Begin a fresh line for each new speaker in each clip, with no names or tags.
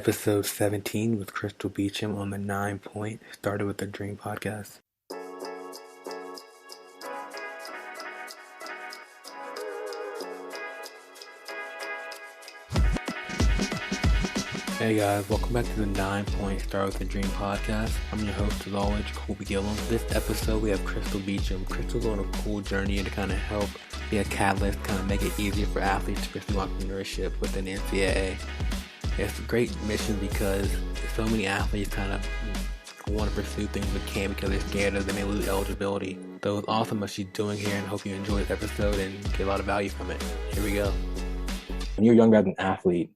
Episode 17 with Crystal Beecham on the 9 Point Started with a Dream podcast. Hey guys, welcome back to the 9 Point Start with a Dream podcast. I'm your host as always, Colby Gillum. This episode we have Crystal Beecham. Crystal's on a cool journey to kind of help be a catalyst, kind of make it easier for athletes to pursue entrepreneurship within the NCAA. It's a great mission because so many athletes kind of want to pursue things but can't because they're scared that they may lose eligibility. So it's awesome what she's doing here, and hope you enjoy this episode and get a lot of value from it. Here we go. When you're younger as an athlete,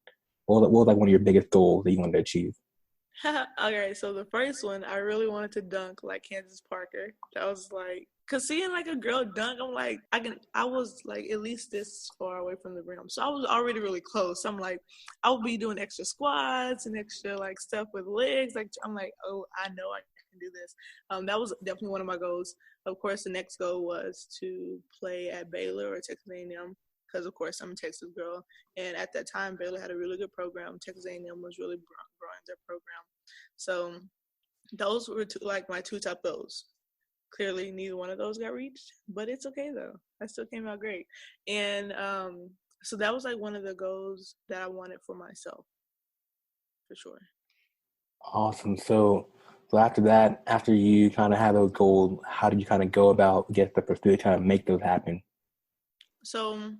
what was like one of your biggest goals that you wanted to achieve?
Okay, so the first one, I really wanted to dunk like Kansas Parker. That was like, cause seeing like a girl dunk, I'm like, I was like at least this far away from the rim, so I was already really close. So I'm like, I would be doing extra squats and extra like stuff with legs. Like I'm like, oh, I know I can do this. That was definitely one of my goals. Of course, the next goal was to play at Baylor or Texas A&M. Because, of course, I'm a Texas girl. And at that time, Baylor had a really good program. Texas A&M was really growing their program. So those were my two top goals. Clearly, neither one of those got reached. But it's okay, though. I still came out great. And so that was like one of the goals that I wanted for myself, for sure.
Awesome. So after that, after you kind of had those goals, how did you kind of go about get the pursuit to kind of make those happen?
So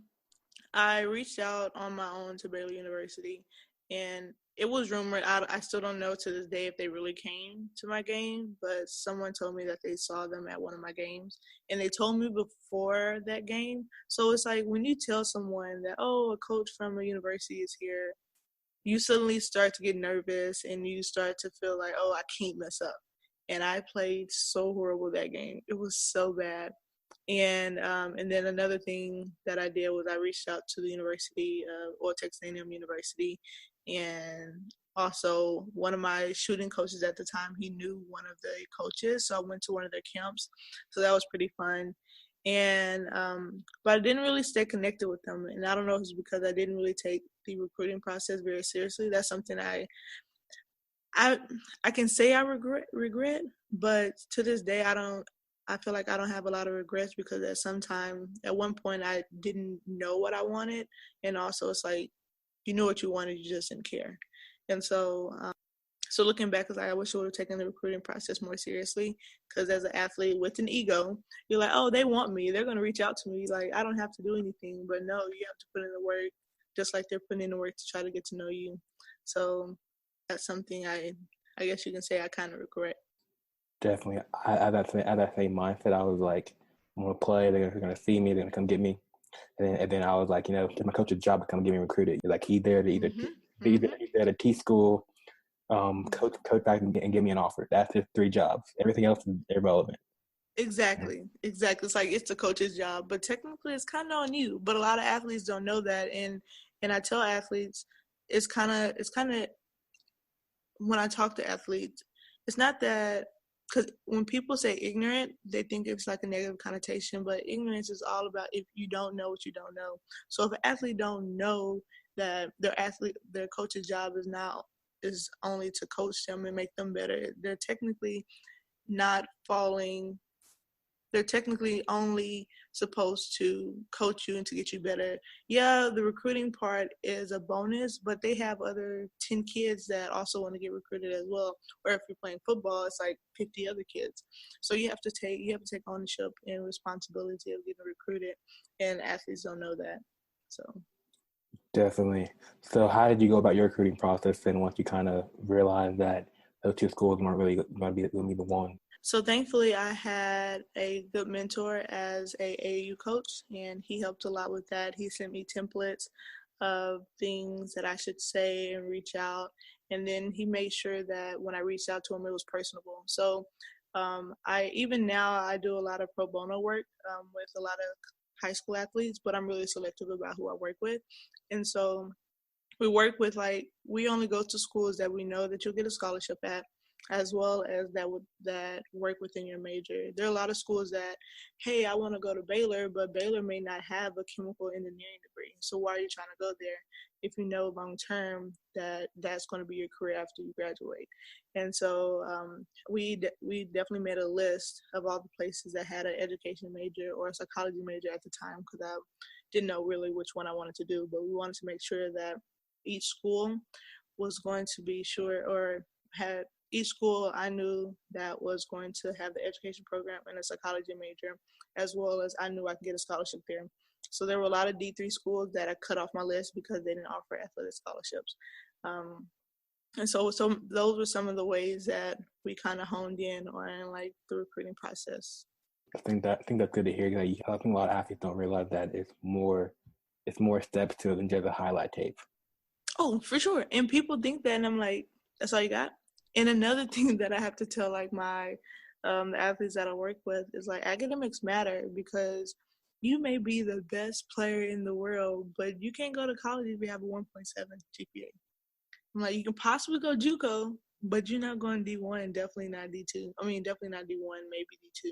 I reached out on my own to Baylor University, and it was rumored. I still don't know to this day if they really came to my game, but someone told me that they saw them at one of my games, and they told me before that game. So it's like when you tell someone that, oh, a coach from a university is here, you suddenly start to get nervous, and you start to feel like, oh, I can't mess up. And I played so horrible that game. It was so bad. And then another thing that I did was I reached out to the University or Texas A&M University, and also one of my shooting coaches at the time, he knew one of the coaches, so I went to one of their camps, so that was pretty fun. And but I didn't really stay connected with them, and I don't know if it's because I didn't really take the recruiting process very seriously. That's something I can say I regret, but to this day I feel like I don't have a lot of regrets because at one point I didn't know what I wanted, and also it's like you knew what you wanted, you just didn't care. And so looking back, I wish I would have taken the recruiting process more seriously, because as an athlete with an ego, you're like, oh, they want me, they're going to reach out to me, like I don't have to do anything. But no, you have to put in the work, just like they're putting in the work to try to get to know you. So that's something I guess you can say I kind of regret.
Definitely. I had that same mindset. I was like, I'm going to play. They're going to see me. They're going to come get me. And then I was like, it's my coach's job to come get me recruited. Like he's there to either he's there to teach school, coach back and give me an offer. That's his 3 jobs. Everything else is irrelevant.
Exactly. It's like it's the coach's job, but technically it's kind of on you. But a lot of athletes don't know that, and I tell athletes it's kind of when I talk to athletes, it's not that. Because when people say ignorant, they think it's like a negative connotation, but ignorance is all about if you don't know what you don't know. So if an athlete don't know that their coach's job is only to coach them and make them better, they're technically not following. They're technically only supposed to coach you and to get you better. Yeah, the recruiting part is a bonus, but they have other 10 kids that also want to get recruited as well. Or if you're playing football, it's like 50 other kids. So you have to take ownership and responsibility of getting recruited, and athletes don't know that. So
Definitely. So how did you go about your recruiting process? And once you kind of realized that those 2 schools weren't really going to be the one?
So thankfully, I had a good mentor as a AAU coach, and he helped a lot with that. He sent me templates of things that I should say and reach out, and then he made sure that when I reached out to him, it was personable. So I do a lot of pro bono work with a lot of high school athletes, but I'm really selective about who I work with, and so we work with we only go to schools that we know that you'll get a scholarship at, as well as that work within your major. There are a lot of schools that, hey, I want to go to Baylor, but Baylor may not have a chemical engineering degree. So why are you trying to go there if you know long term that that's going to be your career after you graduate? And so we definitely made a list of all the places that had an education major or a psychology major at the time, because I didn't know really which one I wanted to do, but we wanted to make sure that each school was going to be sure, or had each school I knew that was going to have the education program and a psychology major, as well as I knew I could get a scholarship there. So there were a lot of D3 schools that I cut off my list because they didn't offer athletic scholarships. And so those were some of the ways that we kind of honed in on like the recruiting process.
I think that's good to hear. Like, I think a lot of athletes don't realize that it's more steps to it than just a highlight tape.
Oh, for sure. And people think that, and I'm like, that's all you got? And another thing that I have to tell like my the athletes that I work with is like, academics matter, because you may be the best player in the world, but you can't go to college if you have a 1.7 GPA. I'm like, you can possibly go JUCO, but you're not going D1, definitely not D2. I mean, definitely not D1, maybe D2.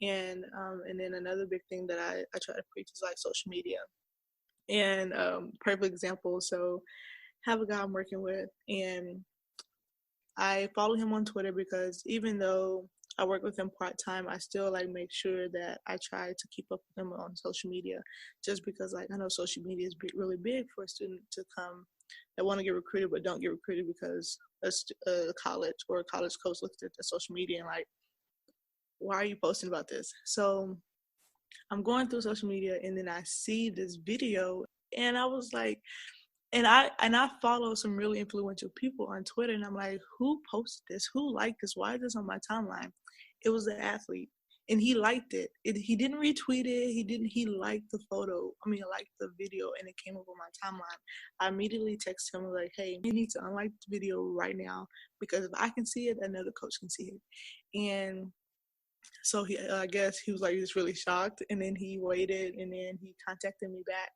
And then another big thing that I try to preach is like social media. And perfect example, so have a guy I'm working with, and I follow him on Twitter because even though I work with him part-time, I still like make sure that I try to keep up with him on social media, just because like I know social media is really big for a student to come that want to get recruited but don't get recruited because a college or a college coach looks at the social media and like, why are you posting about this? So I'm going through social media and then I see this video and I was like, and I follow some really influential people on Twitter, and I'm like, who posted this? Who liked this? Why is this on my timeline? It was an athlete, and he liked it. He didn't retweet it. He liked the photo. I mean, liked the video, and it came up on my timeline. I immediately texted him like, hey, you need to unlike the video right now, because if I can see it, another coach can see it. And so I guess he was like just really shocked, and then he waited, and then he contacted me back.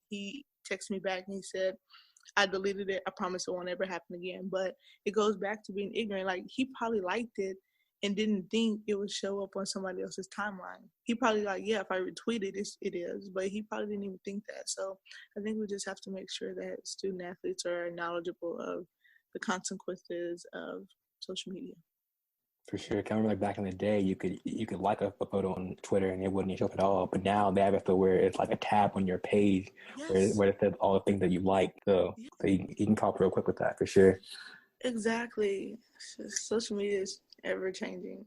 He texted me back, and he said, "I deleted it. I promise it won't ever happen again." But it goes back to being ignorant. Like, he probably liked it and didn't think it would show up on somebody else's timeline. He probably like, yeah, if I retweet it, it is. But he probably didn't even think that. So I think we just have to make sure that student athletes are knowledgeable of the consequences of social media.
For sure. I remember like back in the day, you could like a photo on Twitter and it wouldn't show up at all. But now they have it to where it's like a tab on your page
Yes.
where it says all the things that you like. So
Yeah.
so you can cop real quick with that for sure.
Exactly. Social media is ever changing.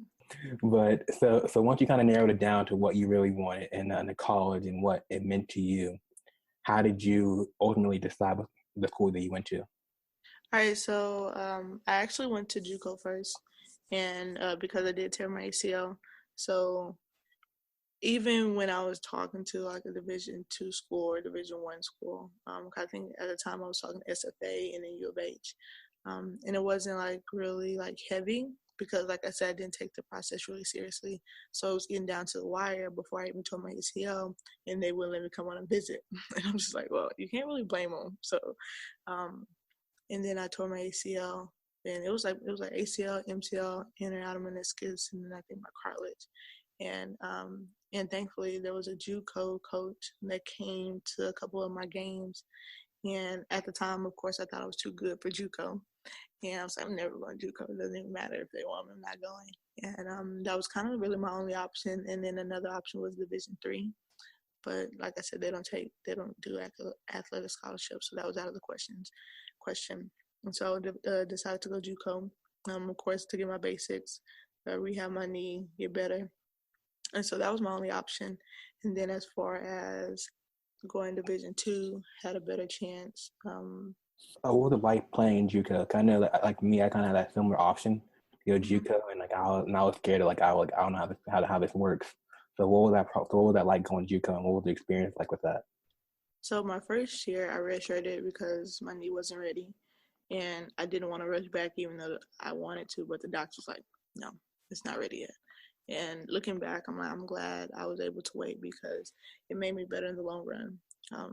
But so once you kind of narrowed it down to what you really wanted in the college and what it meant to you, how did you ultimately decide what the school that you went to?
All right, so I actually went to JUCO first, and because I did tear my ACL, so even when I was talking to like a Division II school or Division I school, I think at the time I was talking to SFA and then U of H, and it wasn't like really like heavy because, like I said, I didn't take the process really seriously, so it was getting down to the wire before I even tore my ACL, and they wouldn't let me come on a visit, and I'm just like, well, you can't really blame them, so. And then I tore my ACL. And it was like ACL, MCL, in and out of meniscus, and then I think my cartilage. And thankfully there was a JUCO coach that came to a couple of my games. And at the time, of course, I thought I was too good for JUCO. And I was like, I'm never going to JUCO. It doesn't even matter if they want me, I'm not going. And that was kind of really my only option. And then another option was Division III. But like I said, they don't do athletic scholarships, so that was out of the question. And so I decided to go JUCO, of course, to get my basics, rehab my knee, get better. And so that was my only option. And then as far as going Division II, had a better chance.
Oh, what was it like playing JUCO? Kind of like me, I kind of had that similar option to go JUCO, and like I was scared of like I don't know how this works. So what was that like going JUCO, and what was the experience like with that?
So my first year, I redshirted because my knee wasn't ready, and I didn't want to rush back, even though I wanted to. But the doctor was like, "No, it's not ready yet." And looking back, I'm glad I was able to wait because it made me better in the long run.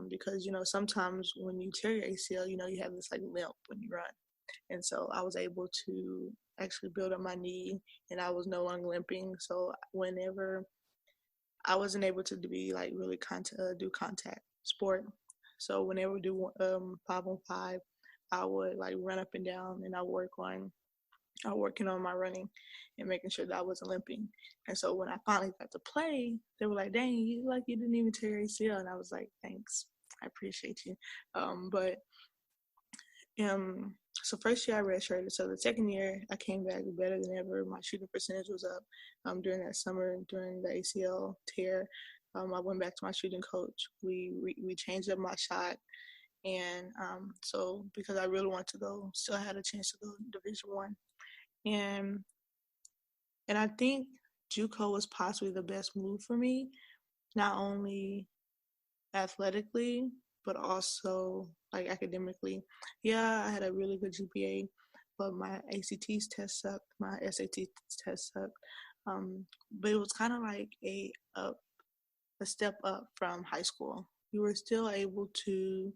Because sometimes when you tear your ACL, you have this like limp when you run, and so I was able to actually build up my knee, and I was no longer limping. So whenever I wasn't able to be like really do contact sport, So when they would do 5-on-5, I would like run up and down, and I working on my running and making sure that I wasn't limping. And so when I finally got to play, they were like, "Dang, you didn't even tear your ACL," and I was like, "Thanks, I appreciate you." But so first year I redshirted. So the second year I came back better than ever. My shooting percentage was up during that summer during the ACL tear. I went back to my shooting coach. We changed up my shot, and so because I really wanted to go, still had a chance to go Division 1, and I think JUCO was possibly the best move for me, not only athletically, but also like academically. Yeah, I had a really good GPA, but my ACTs test sucked, my SAT test sucked. But it was kind of like a step up from high school. You were still able to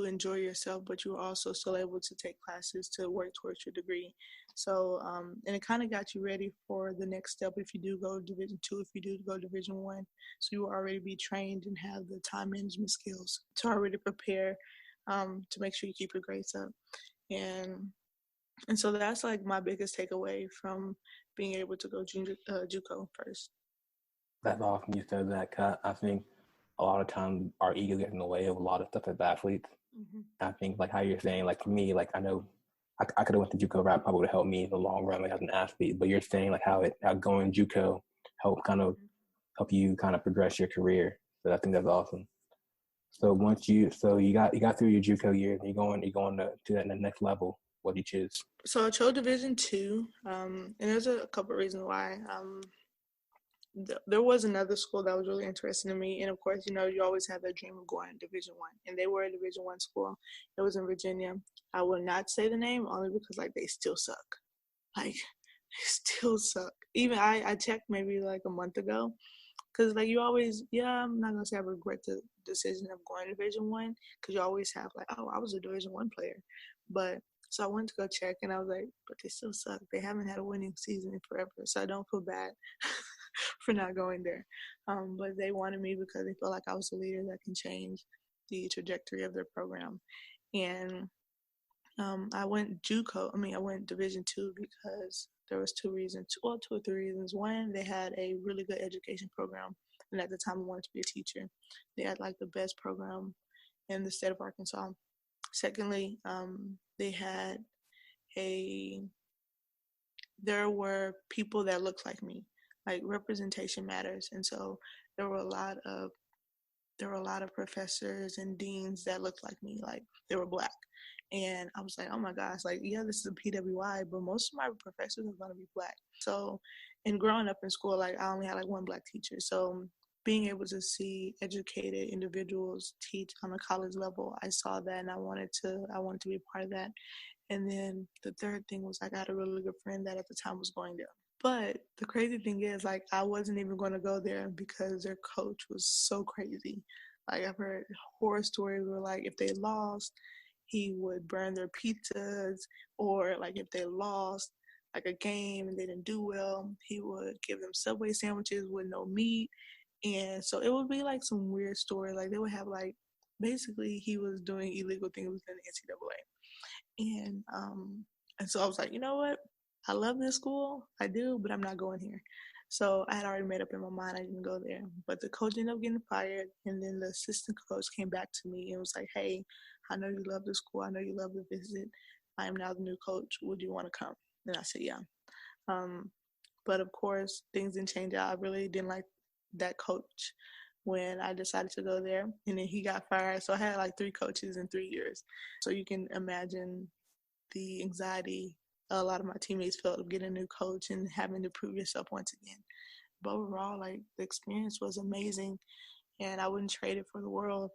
enjoy yourself, but you were also still able to take classes to work towards your degree. So, and it kind of got you ready for the next step if you do go Division 2, if you do go Division 1. So you will already be trained and have the time management skills to already prepare to make sure you keep your grades up. And so that's like my biggest takeaway from being able to go JUCO first.
That's awesome you said that, 'cause I think a lot of times our ego gets in the way of a lot of stuff as athletes.
Mm-hmm.
I think like how you're saying, like for me, like I know I could have went to JUCO route, probably would have helped me in the long run, like as an athlete. But you're saying like how going JUCO help you kind of progress your career. So I think that's awesome. So you got through your JUCO year, and you're going to that next level. What do you choose?
So I chose Division 2, and there's a couple of reasons why. There was another school that was really interesting to me, and of course, you always have that dream of going to Division 1, and they were a Division 1 school. It was in Virginia. I will not say the name only because like they still suck. Like they still suck. Even I checked maybe like a month ago, because like you always, I'm not gonna say I regret the decision of going to Division 1, because you always have like, oh, I was a Division 1 player, but so I went to go check, and I was like, but they still suck. They haven't had a winning season in forever, so I don't feel bad for not going there. But they wanted me because they felt like I was a leader that can change the trajectory of their program. And I went Division 2 because there was two or three reasons. One, they had a really good education program, and at the time I wanted to be a teacher. They had like the best program in the state of Arkansas. Secondly, there were people that looked like me. Like representation matters, and so there were a lot of professors and deans that looked like me, like they were Black. And I was like, oh my gosh, like, yeah, this is a PWI, but most of my professors are going to be Black. So, and growing up in school, like I only had like one Black teacher. So being able to see educated individuals teach on a college level, I saw that, and I wanted to be a part of that. And then the third thing was I got a really good friend that at the time was going there. But the crazy thing is, like, I wasn't even going to go there because their coach was so crazy. Like, I've heard horror stories where, like, if they lost, he would burn their pizzas, or, like, if they lost, like, a game and they didn't do well, he would give them Subway sandwiches with no meat. And so it would be, like, some weird story. Like, they would have, like, basically he was doing illegal things within the NCAA. And so I was like, you know what? I love this school. I do, but I'm not going here. So I had already made up in my mind I didn't go there. But the coach ended up getting fired, and then the assistant coach came back to me and was like, hey, I know you love the school. I know you love the visit. I am now the new coach. Would you want to come? And I said, yeah. But of course, things didn't change out. I really didn't like that coach when I decided to go there. And then he got fired. So I had like 3 coaches in 3 years. So you can imagine the anxiety a lot of my teammates felt of getting a new coach and having to prove yourself once again. But overall, like, the experience was amazing, and I wouldn't trade it for the world.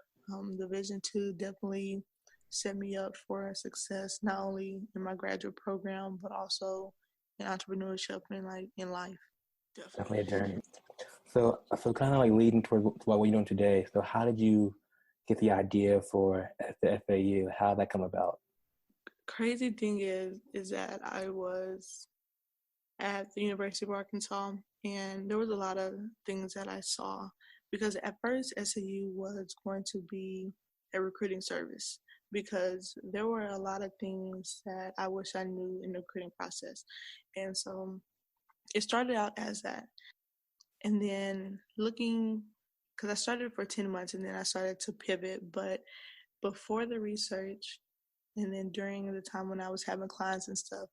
Division 2 definitely set me up for success, not only in my graduate program, but also in entrepreneurship and like in life.
Definitely a journey. So kind of like leading towards what we're doing today. So how did you get the idea for the FAU? How did that come about?
Crazy thing is that I was at the University of Arkansas, and there was a lot of things that I saw because at first SAU was going to be a recruiting service, because there were a lot of things that I wish I knew in the recruiting process. And so it started out as that. And then looking, because I started for 10 months and then I started to pivot. But before the research, and then during the time when I was having clients and stuff,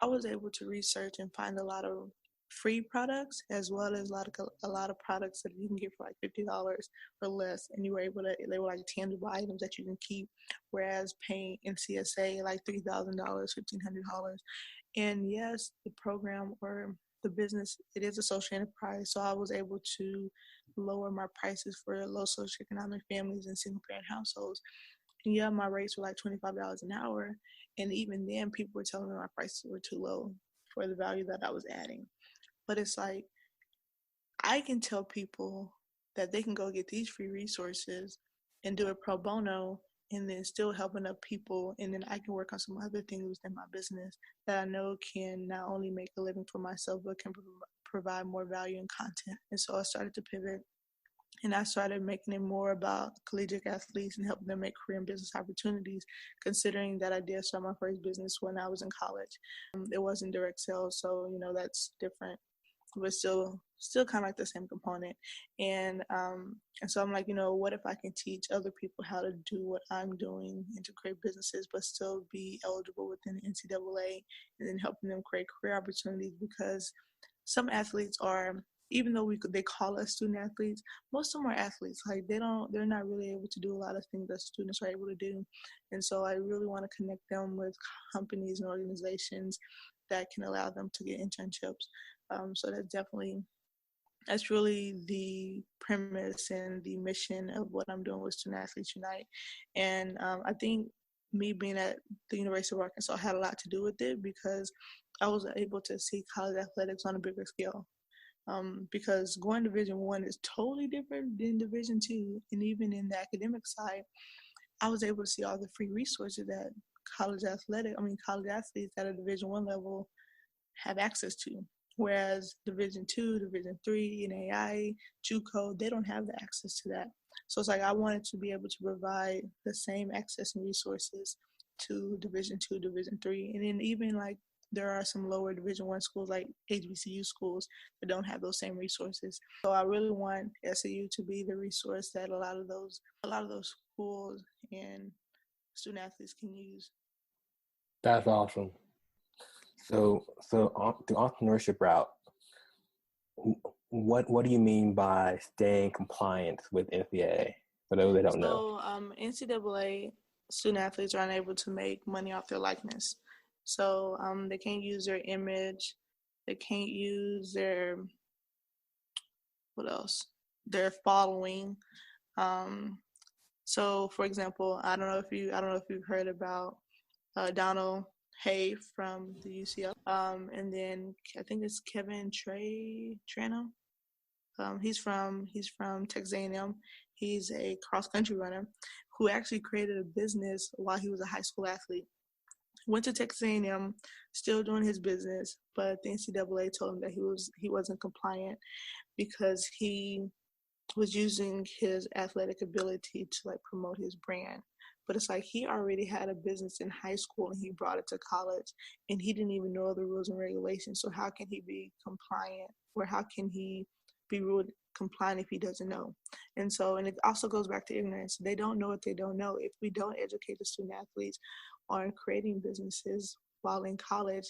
I was able to research and find a lot of free products, as well as a lot of products that you can get for like $50 or less, and they were like tangible items that you can keep, whereas paying in CSA like $3,000, $1,500. And yes, the program or the business, it is a social enterprise, so I was able to lower my prices for low socioeconomic families and single parent households. And yeah, my rates were like $25 an hour. And even then, people were telling me my prices were too low for the value that I was adding. But it's like, I can tell people that they can go get these free resources and do it pro bono, and then still help enough people. And then I can work on some other things within my business that I know can not only make a living for myself, but can provide more value and content. And so I started to pivot, and I started making it more about collegiate athletes and helping them make career and business opportunities, considering that I did start my first business when I was in college. It wasn't direct sales, so, that's different, but still kind of like the same component. And so I'm like, what if I can teach other people how to do what I'm doing and to create businesses, but still be eligible within the NCAA, and then helping them create career opportunities. Because some athletes are, even though they call us student athletes, most of them are athletes. Like they're not really able to do a lot of things that students are able to do. And so I really want to connect them with companies and organizations that can allow them to get internships. So that's really the premise and the mission of what I'm doing with Student Athletes Unite. And I think me being at the University of Arkansas had a lot to do with it, because I was able to see college athletics on a bigger scale. Because going Division I is totally different than Division II, and even in the academic side, I was able to see all the free resources that college athletes at a Division I level have access to. Whereas Division II, Division III, NAI, JUCO, they don't have the access to that. So it's like I wanted to be able to provide the same access and resources to Division II, Division III, and then even like there are some lower Division I schools like HBCU schools that don't have those same resources. So I really want SAU to be the resource that a lot of those schools and student athletes can use.
That's awesome. So the entrepreneurship route, what do you mean by staying compliant with NCAA? For those that don't know.
So NCAA student athletes are unable to make money off their likeness. So they can't use their image. They can't use their their following. So for example, I don't know if you've heard about Donald Hay from the UCF. And then I think it's Kevin Trano. He's from Texas A&M. He's a cross country runner who actually created a business while he was a high school athlete. Went to Texas A&M, still doing his business, but the NCAA told him that he wasn't compliant because he was using his athletic ability to like promote his brand. But it's like he already had a business in high school and he brought it to college, and he didn't even know the rules and regulations. So how can he be compliant, or how can he be ruled compliant if he doesn't know? And it also goes back to ignorance. They don't know what they don't know. If we don't educate the student athletes on creating businesses while in college,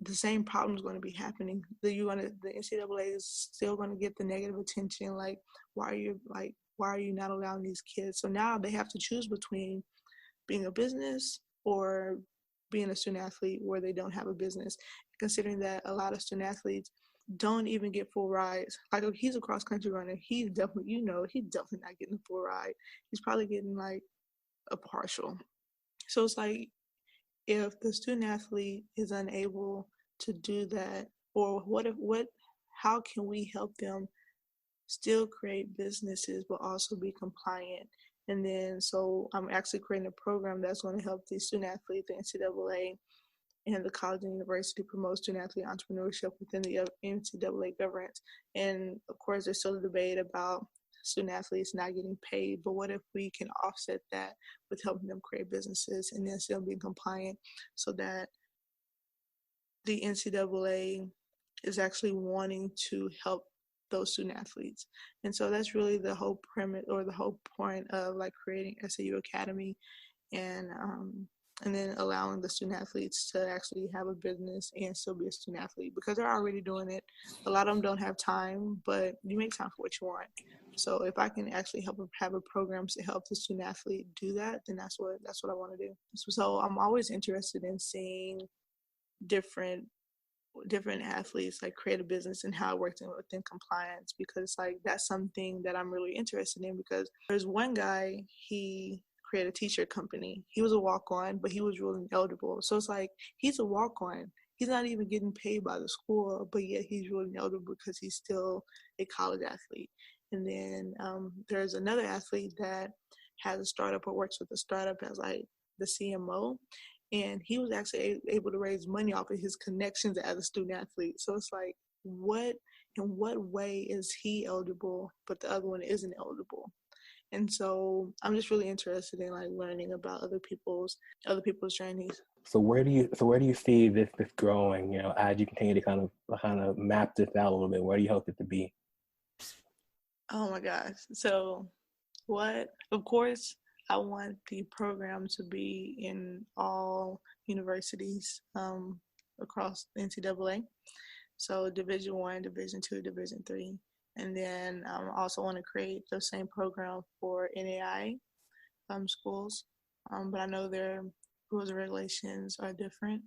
the same problem is going to be happening. The NCAA is still going to get the negative attention. Like, why are you not allowing these kids? So now they have to choose between being a business or being a student athlete where they don't have a business. Considering that a lot of student athletes don't even get full rides. Like, he's a cross country runner. He's definitely not getting a full ride. He's probably getting like a partial. So it's like, if the student athlete is unable to do that, or how can we help them still create businesses but also be compliant? And then so I'm actually creating a program that's going to help the student athlete, the NCAA, and the college and university promote student athlete entrepreneurship within the NCAA governance. And of course, there's still a debate about student athletes not getting paid, but what if we can offset that with helping them create businesses and then still being compliant so that the NCAA is actually wanting to help those student athletes. And so that's really the whole premise or the whole point of like creating SAU Academy and then allowing the student athletes to actually have a business and still be a student athlete because they're already doing it. A lot of them don't have time, but you make time for what you want. So if I can actually have a program to help the student athlete do that, then that's what I want to do. So I'm always interested in seeing different athletes like create a business and how it works within compliance because like that's something that I'm really interested in because there's one guy, he created a t-shirt company. He was a walk-on, but he was really eligible. So it's like he's a walk-on. He's not even getting paid by the school, but yet he's really eligible because he's still a college athlete. And then there's another athlete that has a startup or works with a startup as like the CMO. And he was actually able to raise money off of his connections as a student athlete. So it's like, in what way is he eligible, but the other one isn't eligible? And so I'm just really interested in like learning about other people's journeys.
So where do you see this growing? You know, as you continue to kind of map this out a little bit, where do you hope it to be?
Oh my gosh! So of course, I want the program to be in all universities across the NCAA. So Division I, Division II, Division III. And then I also want to create the same program for NAI schools. But I know their rules and regulations are different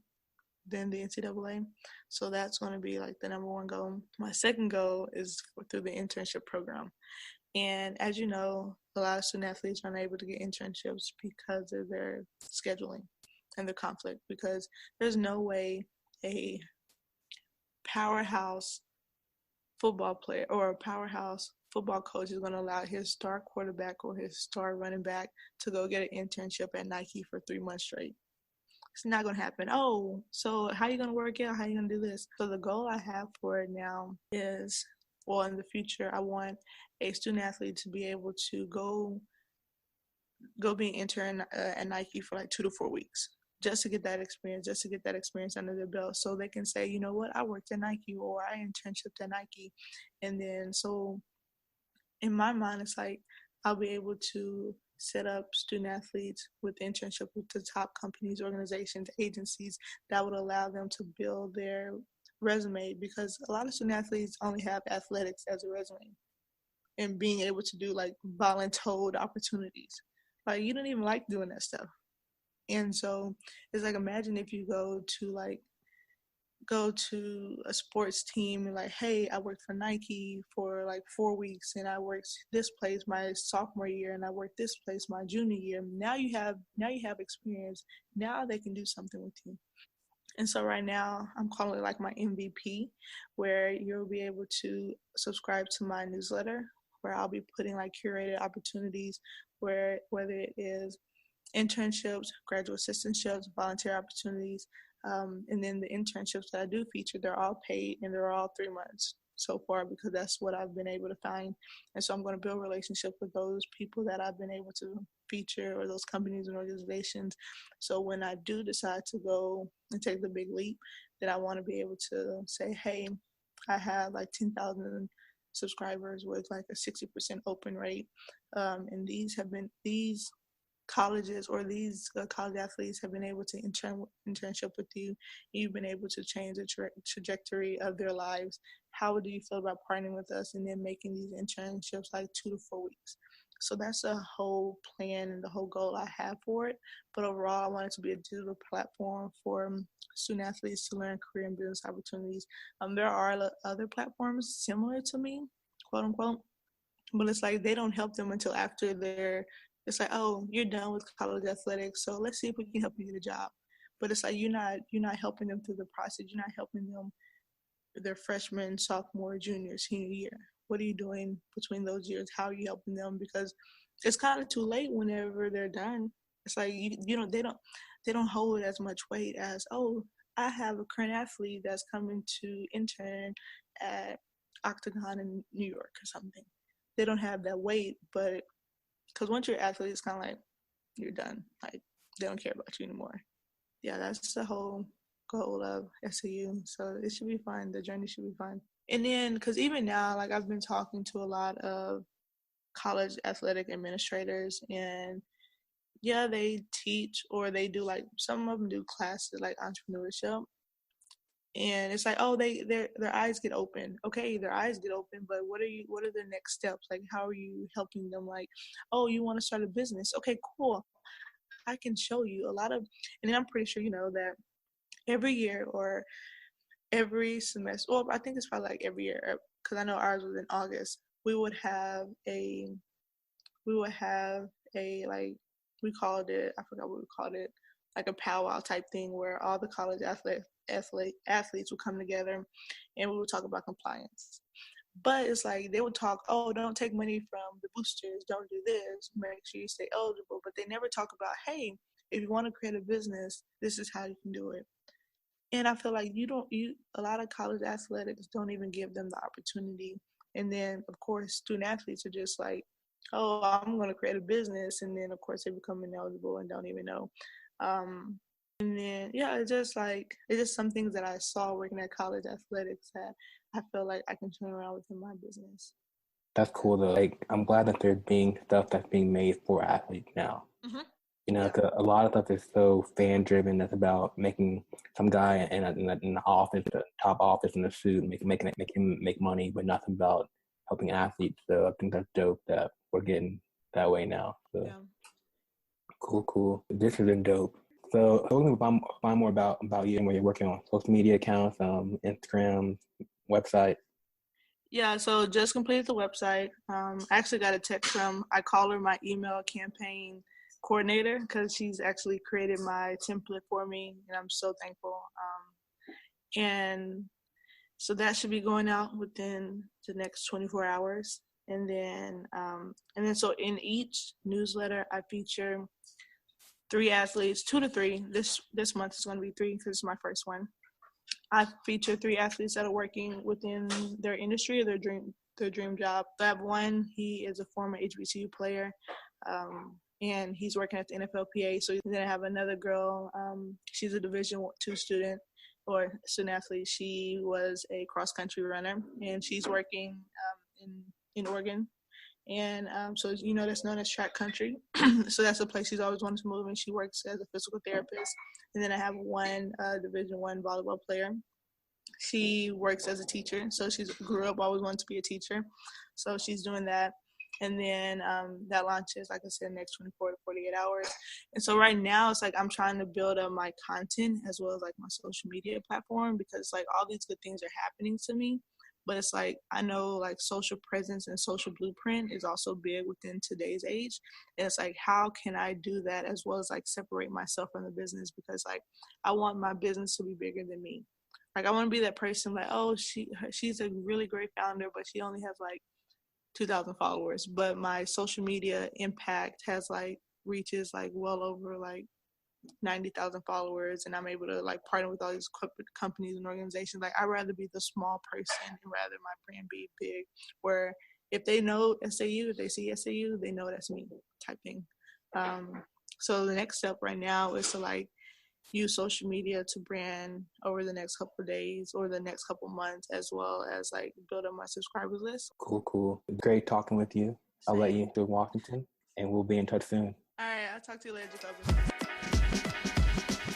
than the NCAA. So that's going to be like the number one goal. My second goal is through the internship program. And as you know, a lot of student athletes are unable to get internships because of their scheduling and their conflict because there's no way a powerhouse football player or a powerhouse football coach is going to allow his star quarterback or his star running back to go get an internship at Nike for 3 months straight. It's not going to happen. Oh, so how are you going to work out? How are you going to do this? So the goal I have for it now is, well, in the future, I want a student athlete to be able to go be an intern at Nike for like 2 to 4 weeks just to get that experience under their belt so they can say, you know what, I worked at Nike or I internshipped at Nike. And then so in my mind, it's like I'll be able to set up student athletes with internship with the top companies, organizations, agencies that would allow them to build their resume because a lot of student athletes only have athletics as a resume and being able to do like voluntold opportunities. Like you don't even like doing that stuff. And so it's like, imagine if you go to a sports team and like, hey, I worked for Nike for like 4 weeks and I worked this place my sophomore year and I worked this place my junior year. Now you have experience. Now they can do something with you. And so right now I'm calling it like my MVP, where you'll be able to subscribe to my newsletter where I'll be putting like curated opportunities where whether it is internships, graduate assistantships, volunteer opportunities, and then the internships that I do feature, they're all paid and they're all 3 months so far because that's what I've been able to find. And so I'm going to build relationships with those people that I've been able to feature or those companies and organizations. So when I do decide to go and take the big leap, then I want to be able to say, hey, I have like 10,000 subscribers with like a 60% open rate. And these colleges or these college athletes have been able to internship with you. You've been able to change the trajectory of their lives. How do you feel about partnering with us and then making these internships like 2 to 4 weeks? So that's a whole plan and the whole goal I have for it. But overall, I want it to be a digital platform for student athletes to learn career and business opportunities. There are other platforms similar to me, quote unquote, but it's like they don't help them until after it's like, oh, you're done with college athletics, so let's see if we can help you get a job. But it's like you're not helping them through the process. You're not helping them their freshman, sophomore, junior, senior year. What are you doing between those years? How are you helping them? Because it's kind of too late whenever they're done. It's like they don't hold as much weight as, oh, I have a current athlete that's coming to intern at Octagon in New York or something. they don't have that weight. But because once you're an athlete, it's kind of like you're done. Like they don't care about you anymore. Yeah, that's the whole goal of SAU. So it should be fun. The journey should be fun. And then, because even now, like I've been talking to a lot of college athletic administrators, and yeah, they teach or they do like some of them do classes like entrepreneurship. And it's like, oh, their eyes get open. Okay, their eyes get open, but what are the next steps? Like, how are you helping them? Like, oh, you want to start a business? Okay, cool. I can show you a lot of, and then I'm pretty sure you know that every year or every semester, or I think it's probably like every year, because I know ours was in August. We would have a like, we called it, I forgot what we called it, like a powwow type thing where all the college athletes would come together and we would talk about compliance. But it's like they would talk, oh, don't take money from the boosters, don't do this, make sure you stay eligible. But they never talk about, hey, if you want to create a business, this is how you can do it. And I feel like a lot of college athletics don't even give them the opportunity. And then, of course, student athletes are just like, oh, I'm going to create a business. And then, of course, they become ineligible and don't even know. And then, yeah, it's just some things that I saw working at college athletics that I feel like I can turn around within my business.
That's cool though. Like, I'm glad that there's being stuff that's being made for athletes now.
Mm-hmm.
You know, yeah. A lot of stuff is so fan driven. That's about making some guy in the office, the top office in the suit, make him make money, but nothing about helping athletes. So I think that's dope that we're getting that way now. So yeah. Cool. This has been dope. So I want to find more about you and what you're working on. Social media accounts, Instagram, website.
Yeah, so just completed the website. I actually got a text from, I call her my email campaign coordinator, because she's actually created my template for me, and I'm so thankful. And so that should be going out within the next 24 hours. And then so in each newsletter, I feature 3 athletes, 2 to 3. This month is going to be 3 because it's my first one. I feature 3 athletes that are working within their industry or their dream job. I have one, he is a former HBCU player, and he's working at the NFLPA. So then I have another girl, she's a Division II student athlete. She was a cross-country runner, and she's working in Oregon. And so, that's known as track country. So that's a place she's always wanted to move, and she works as a physical therapist. And then I have one Division I volleyball player. She works as a teacher. So she grew up always wanted to be a teacher. So she's doing that. And then that launches, like I said, next 24 to 48 hours. And so right now it's like I'm trying to build up my content as well as like my social media platform, because like all these good things are happening to me. But it's like, I know like social presence and social blueprint is also big within today's age. And it's like, how can I do that as well as like separate myself from the business? Because like, I want my business to be bigger than me. Like, I want to be that person like, oh, she's a really great founder, but she only has like 2,000 followers. But my social media impact has like reaches like well over like 90,000 followers, and I'm able to like partner with all these corporate companies and organizations. Like, I'd rather be the small person and rather my brand be big, where if they know SAU, if they see SAU, they know that's me type thing. So the next step right now is to like use social media to brand over the next couple of days or the next couple of months, as well as like build up my subscribers list.
Cool. Great talking with you. I'll let you to Washington, and we'll be in touch soon.
All right, I'll talk to you later, Jacoby.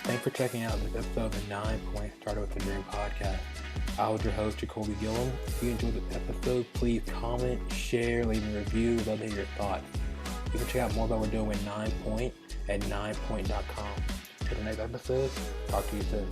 Thanks for checking out this episode of the 9 Point Starter with a Dream podcast. I was your host, Jacoby Gillum. If you enjoyed this episode, please comment, share, leave a review. Love to hear your thoughts. You can check out more about what we're doing with 9 Point at 9point.com. Till the next episode, talk to you soon.